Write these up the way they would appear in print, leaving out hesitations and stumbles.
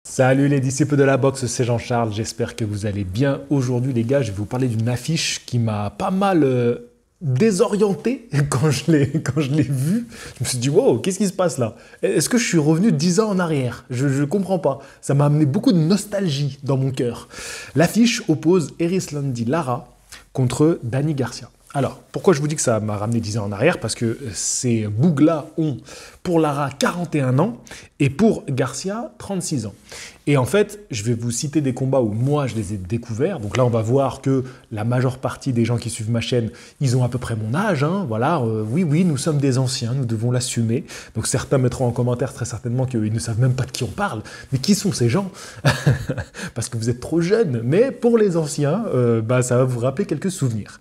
Salut les disciples de la boxe, c'est Jean-Charles, j'espère que vous allez bien. Aujourd'hui les gars, je vais vous parler d'une affiche qui m'a pas mal désorienté quand je l'ai vue. Je me suis dit, wow, qu'est-ce qui se passe là? Est-ce que je suis revenu 10 ans en arrière? Je ne comprends pas. Ça m'a amené beaucoup de nostalgie dans mon cœur. L'affiche oppose Erislandy Lara contre Danny Garcia. Alors, pourquoi je vous dis que ça m'a ramené 10 ans en arrière? Parce que ces bougs-là ont, pour Lara, 41 ans et pour Garcia, 36 ans. Et en fait, je vais vous citer des combats où moi, je les ai découverts. Donc là, on va voir que la majeure partie des gens qui suivent ma chaîne, ils ont à peu près mon âge. Hein, voilà, oui, nous sommes des anciens, nous devons l'assumer. Donc certains mettront en commentaire très certainement qu'ils ne savent même pas de qui on parle. Mais qui sont ces gens? Parce que vous êtes trop jeunes. Mais pour les anciens, ça va vous rappeler quelques souvenirs.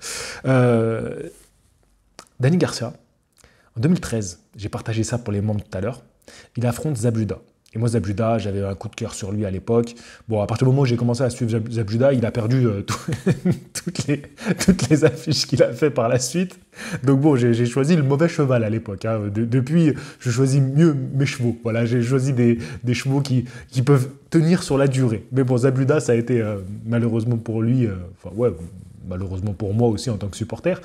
Danny Garcia, en 2013, j'ai partagé ça pour les membres tout à l'heure, il affronte Zab Judah. Et moi, Zab Judah, j'avais un coup de cœur sur lui à l'époque. Bon, à partir du moment où j'ai commencé à suivre Zab Judah, il a perdu toutes les affiches qu'il a fait par la suite. Donc bon, j'ai choisi le mauvais cheval à l'époque. Hein. Depuis, je choisis mieux mes chevaux. Voilà, j'ai choisi des chevaux qui peuvent tenir sur la durée. Mais bon, Zab Judah, ça a été malheureusement pour lui, malheureusement pour moi aussi en tant que supporter,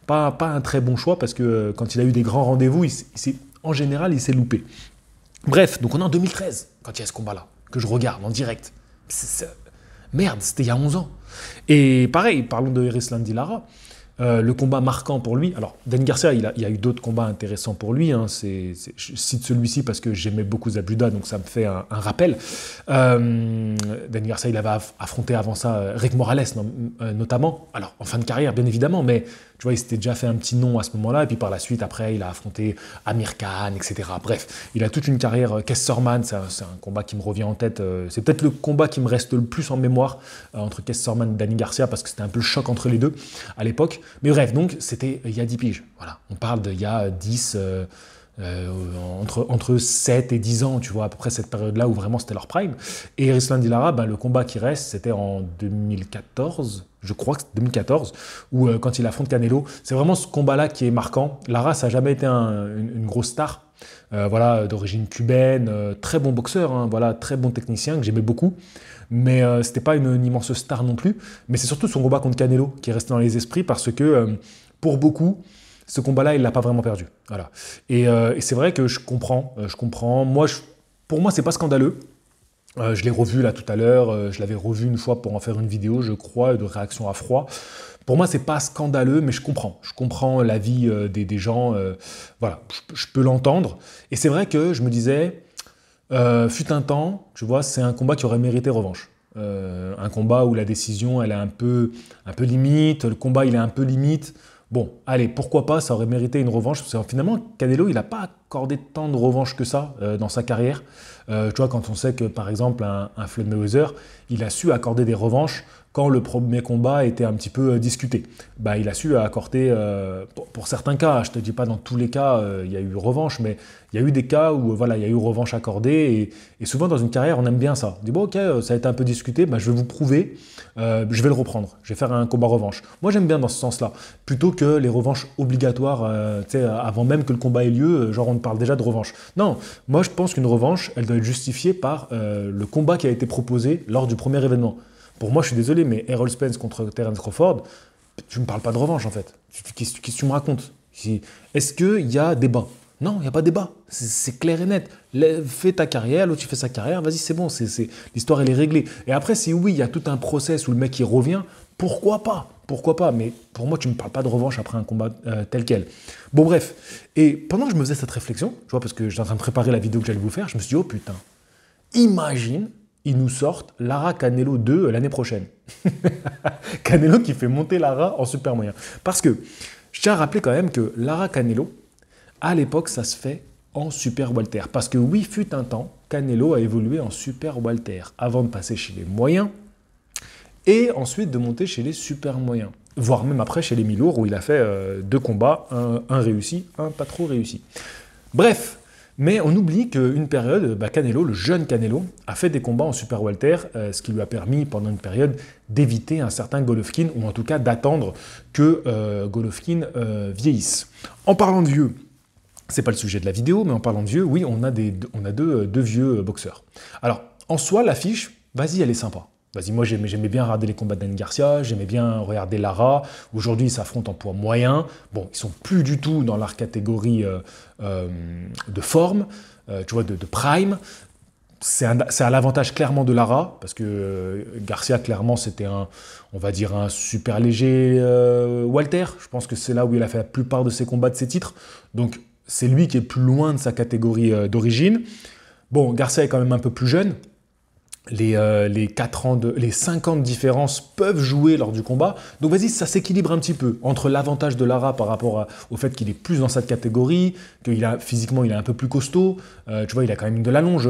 pas un très bon choix parce que quand il a eu des grands rendez-vous, en général, il s'est loupé. Bref, donc on est en 2013, quand il y a ce combat-là, que je regarde en direct. Merde, c'était il y a 11 ans. Et pareil, parlons de Erislandy Lara, le combat marquant pour lui. Alors, Danny Garcia, il y a eu d'autres combats intéressants pour lui. Hein, je cite celui-ci parce que j'aimais beaucoup Zab Judah, donc ça me fait un rappel. Danny Garcia, il avait affronté avant ça Rick Morales, notamment. Alors, en fin de carrière, bien évidemment, mais tu vois, il s'était déjà fait un petit nom à ce moment-là. Et puis par la suite, après, il a affronté Amir Khan, etc. Bref, il a toute une carrière. Kesserman, c'est un combat qui me revient en tête. C'est peut-être le combat qui me reste le plus en mémoire entre Kesserman et Danny Garcia parce que c'était un peu le choc entre les deux à l'époque. Mais bref, donc c'était il y a 10 piges. Voilà. On parle d'il y a 10, entre 7 et 10 ans, tu vois, à peu près cette période-là où vraiment c'était leur prime. Et Erislandy Lara, le combat qui reste, c'était en 2014, je crois que c'est 2014, où quand il affronte Canelo, c'est vraiment ce combat-là qui est marquant. Lara, ça n'a jamais été une grosse star, voilà, d'origine cubaine, très bon boxeur, hein, voilà, très bon technicien, que j'aimais beaucoup. Mais c'était pas une immense star non plus. Mais c'est surtout son combat contre Canelo qui est resté dans les esprits parce que, pour beaucoup, ce combat-là, il ne l'a pas vraiment perdu. Voilà. Et c'est vrai que je comprends. Pour moi, c'est pas scandaleux. Je l'ai revu là tout à l'heure. Je l'avais revu une fois pour en faire une vidéo, je crois, de réaction à froid. Pour moi, c'est pas scandaleux, mais je comprends. Je comprends l'avis des gens. Voilà, je peux l'entendre. Et c'est vrai que je me disais, fut un temps, tu vois, c'est un combat qui aurait mérité revanche. Un combat où la décision, elle est un peu limite. Le combat, il est un peu limite. Bon, allez, pourquoi pas, ça aurait mérité une revanche. Parce que finalement, Canelo, il n'a pas accordé tant de revanches que ça dans sa carrière. Tu vois, quand on sait que, par exemple, un Floyd Mayweather, il a su accorder des revanches quand le premier combat était un petit peu discuté. Il a su accorder, pour certains cas, je ne te dis pas dans tous les cas, il y a eu revanche, mais il y a eu des cas où voilà, il y a eu revanche accordée. Et souvent, dans une carrière, on aime bien ça. On dit, bon, ok, ça a été un peu discuté, je vais vous prouver, je vais le reprendre, je vais faire un combat revanche. Moi, j'aime bien dans ce sens-là, plutôt que les revanches obligatoires, avant même que le combat ait lieu, genre on parle déjà de revanche. Non, moi, je pense qu'une revanche, elle doit être justifiée par le combat qui a été proposé lors du premier événement. Pour moi, je suis désolé, mais Errol Spence contre Terence Crawford, tu ne me parles pas de revanche, en fait. Qu'est-ce que tu me racontes? Est-ce qu'il y a débat? Non, il n'y a pas de débat. C'est clair et net. Fais ta carrière, l'autre, tu fais sa carrière, vas-y, c'est bon, l'histoire, elle est réglée. Et après, si oui, il y a tout un process où le mec, il revient, pourquoi pas? Pourquoi pas? Mais pour moi, tu ne me parles pas de revanche après un combat tel quel. Bon, bref. Et pendant que je me faisais cette réflexion, tu vois, parce que j'étais en train de préparer la vidéo que j'allais vous faire, je me suis dit, oh putain, imagine, ils nous sortent Lara Canelo 2 l'année prochaine. Canelo qui fait monter Lara en super moyen. Parce que je tiens à rappeler quand même que Lara Canelo, à l'époque, ça se fait en super welter. Parce que oui, fut un temps, Canelo a évolué en super welter avant de passer chez les moyens et ensuite de monter chez les super moyens. Voire même après chez les mi-lourds où il a fait 2 combats, un réussi, un pas trop réussi. Bref. Mais on oublie qu'une période, Canelo, le jeune Canelo, a fait des combats en super welter, ce qui lui a permis pendant une période d'éviter un certain Golovkin, ou en tout cas d'attendre que Golovkin vieillisse. En parlant de vieux, c'est pas le sujet de la vidéo, mais en parlant de vieux, oui, on a deux vieux boxeurs. Alors, en soi, l'affiche, vas-y, elle est sympa. Vas-y, moi j'aimais bien regarder les combats d'Anne Garcia, j'aimais bien regarder Lara. Aujourd'hui, ils s'affrontent en poids moyen. Bon, ils sont plus du tout dans leur catégorie de forme, tu vois, de prime. C'est à l'avantage clairement de Lara, parce que Garcia, clairement, c'était on va dire, un super léger Walter. Je pense que c'est là où il a fait la plupart de ses combats, de ses titres. Donc, c'est lui qui est plus loin de sa catégorie d'origine. Bon, Garcia est quand même un peu plus jeune. Les 4 ans les 5 ans de différence peuvent jouer lors du combat. Donc vas-y, ça s'équilibre un petit peu entre l'avantage de Lara par rapport au fait qu'il est plus dans cette catégorie, physiquement il est un peu plus costaud. Tu vois, il a quand même de l'allonge.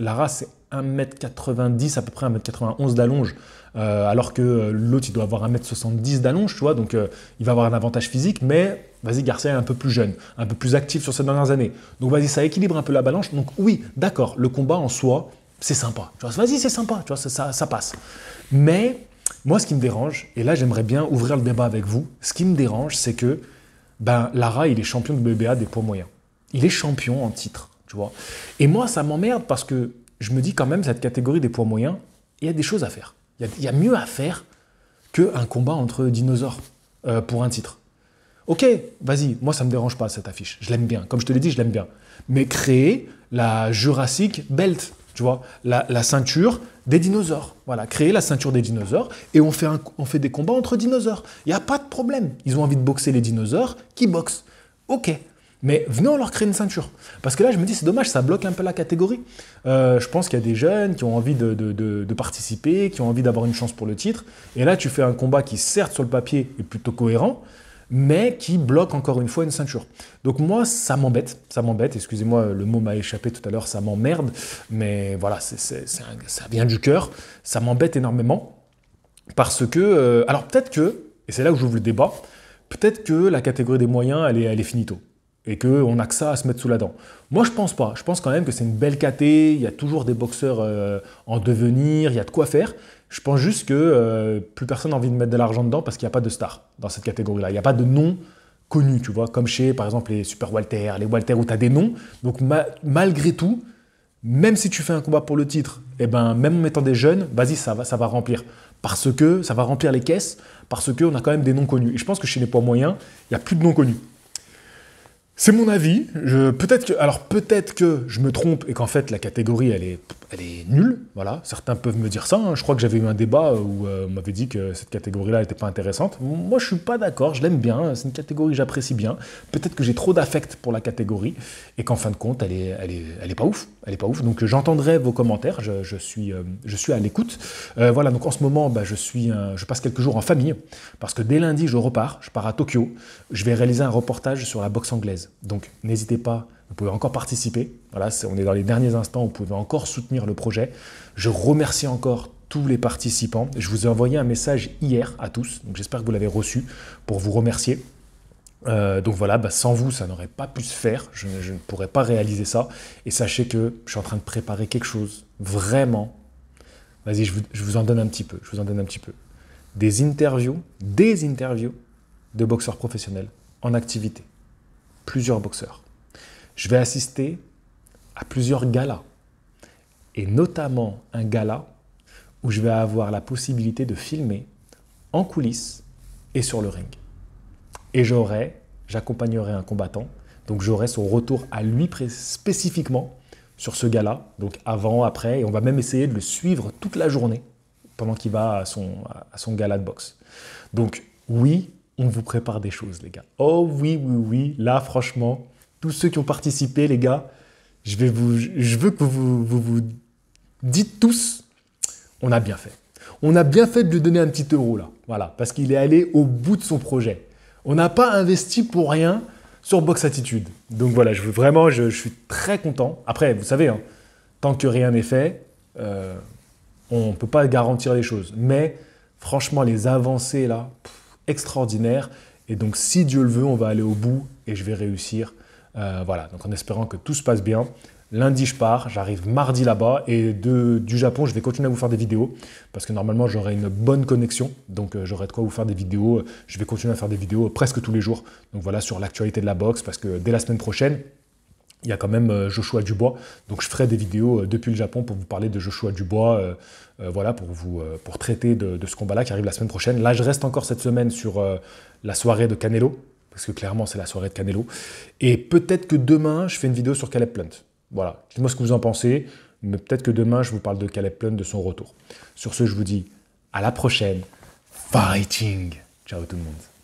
Lara, c'est 1m90, à peu près 1m91 d'allonge, alors que l'autre, il doit avoir 1m70 d'allonge, tu vois, donc il va avoir un avantage physique, mais vas-y, Garcia est un peu plus jeune, un peu plus actif sur ces dernières années. Donc vas-y, ça équilibre un peu la balance. Donc oui, d'accord, le combat en soi, c'est sympa. Vas-y, c'est sympa, tu vois, ça passe. Mais moi, ce qui me dérange, et là, j'aimerais bien ouvrir le débat avec vous, ce qui me dérange, c'est que Lara, il est champion de BBA des poids moyens. Il est champion en titre, tu vois. Et moi, ça m'emmerde parce que je me dis quand même, cette catégorie des poids moyens, il y a des choses à faire. Il y a mieux à faire qu'un combat entre dinosaures pour un titre. Ok, vas-y, moi, ça ne me dérange pas, cette affiche. Je l'aime bien. Comme je te l'ai dit, je l'aime bien. Mais créer la Jurassic Belt, tu vois, la ceinture des dinosaures. Voilà, créer la ceinture des dinosaures et on fait des combats entre dinosaures. Il n'y a pas de problème. Ils ont envie de boxer les dinosaures, qui boxent. Ok, mais venez, on leur crée une ceinture. Parce que là, je me dis, c'est dommage, ça bloque un peu la catégorie. Je pense qu'il y a des jeunes qui ont envie de participer, qui ont envie d'avoir une chance pour le titre. Et là, tu fais un combat qui, certes, sur le papier, est plutôt cohérent, mais qui bloque encore une fois une ceinture. Donc moi, ça m'embête, excusez-moi, le mot m'a échappé tout à l'heure, ça m'emmerde, mais voilà, ça vient du cœur, ça m'embête énormément, parce que, alors peut-être que, et c'est là où j'ouvre le débat, peut-être que la catégorie des moyens, elle est finito, et qu'on n'a que ça à se mettre sous la dent. Moi, je pense pas, je pense quand même que c'est une belle caté, il y a toujours des boxeurs en devenir, il y a de quoi faire. Je pense juste que plus personne n'a envie de mettre de l'argent dedans parce qu'il n'y a pas de star dans cette catégorie-là. Il n'y a pas de nom connu, tu vois, comme chez, par exemple, les Super Walter, les Walter où tu as des noms. Donc, malgré tout, même si tu fais un combat pour le titre, eh ben, même en mettant des jeunes, vas-y, ça va remplir. Parce que ça va remplir les caisses, parce qu'on a quand même des noms connus. Et je pense que chez les poids moyens, il n'y a plus de noms connus. C'est mon avis. Peut-être que je me trompe et qu'en fait la catégorie elle est nulle. Voilà, certains peuvent me dire ça. Hein. Je crois que j'avais eu un débat où on m'avait dit que cette catégorie-là n'était pas intéressante. Moi, je suis pas d'accord. Je l'aime bien. C'est une catégorie que j'apprécie bien. Peut-être que j'ai trop d'affect pour la catégorie et qu'en fin de compte, elle est pas ouf. Elle est pas ouf. Donc j'entendrai vos commentaires. Je suis à l'écoute. Voilà. Donc en ce moment, je passe quelques jours en famille parce que dès lundi, je repars. Je pars à Tokyo. Je vais réaliser un reportage sur la boxe anglaise. Donc, n'hésitez pas, vous pouvez encore participer. Voilà, on est dans les derniers instants, vous pouvez encore soutenir le projet. Je remercie encore tous les participants. Je vous ai envoyé un message hier à tous, donc j'espère que vous l'avez reçu pour vous remercier. Donc voilà, sans vous, ça n'aurait pas pu se faire. Je ne pourrais pas réaliser ça. Et sachez que je suis en train de préparer quelque chose, vraiment. Vas-y, je vous en donne un petit peu. Des interviews de boxeurs professionnels en activité. Plusieurs boxeurs. Je vais assister à plusieurs galas, et notamment un gala où je vais avoir la possibilité de filmer en coulisses et sur le ring. Et j'accompagnerai un combattant, donc j'aurai son retour à lui spécifiquement sur ce gala, donc avant, après, et on va même essayer de le suivre toute la journée pendant qu'il va à son gala de boxe. Donc oui, on vous prépare des choses, les gars. Oh oui. Là, franchement, tous ceux qui ont participé, les gars, je veux que vous dites tous, on a bien fait. On a bien fait de lui donner un petit euro, là. Voilà, parce qu'il est allé au bout de son projet. On n'a pas investi pour rien sur Box Attitude. Donc voilà, je suis très content. Après, vous savez, hein, tant que rien n'est fait, on ne peut pas garantir les choses. Mais franchement, les avancées, là, extraordinaire. Et donc, si Dieu le veut, on va aller au bout et je vais réussir. Voilà, donc en espérant que tout se passe bien. Lundi, je pars, j'arrive mardi là-bas et du Japon, je vais continuer à vous faire des vidéos parce que normalement, j'aurai une bonne connexion. Donc, j'aurai de quoi vous faire des vidéos. Je vais continuer à faire des vidéos presque tous les jours. Donc voilà, sur l'actualité de la boxe parce que dès la semaine prochaine, il y a quand même Joshua Dubois. Donc je ferai des vidéos depuis le Japon pour vous parler de Joshua Dubois, voilà, pour traiter de ce combat-là qui arrive la semaine prochaine. Là, je reste encore cette semaine sur la soirée de Canelo, parce que clairement, c'est la soirée de Canelo. Et peut-être que demain, je fais une vidéo sur Caleb Plant. Voilà, dites-moi ce que vous en pensez, mais peut-être que demain, je vous parle de Caleb Plant, de son retour. Sur ce, je vous dis à la prochaine. Fighting! Ciao tout le monde.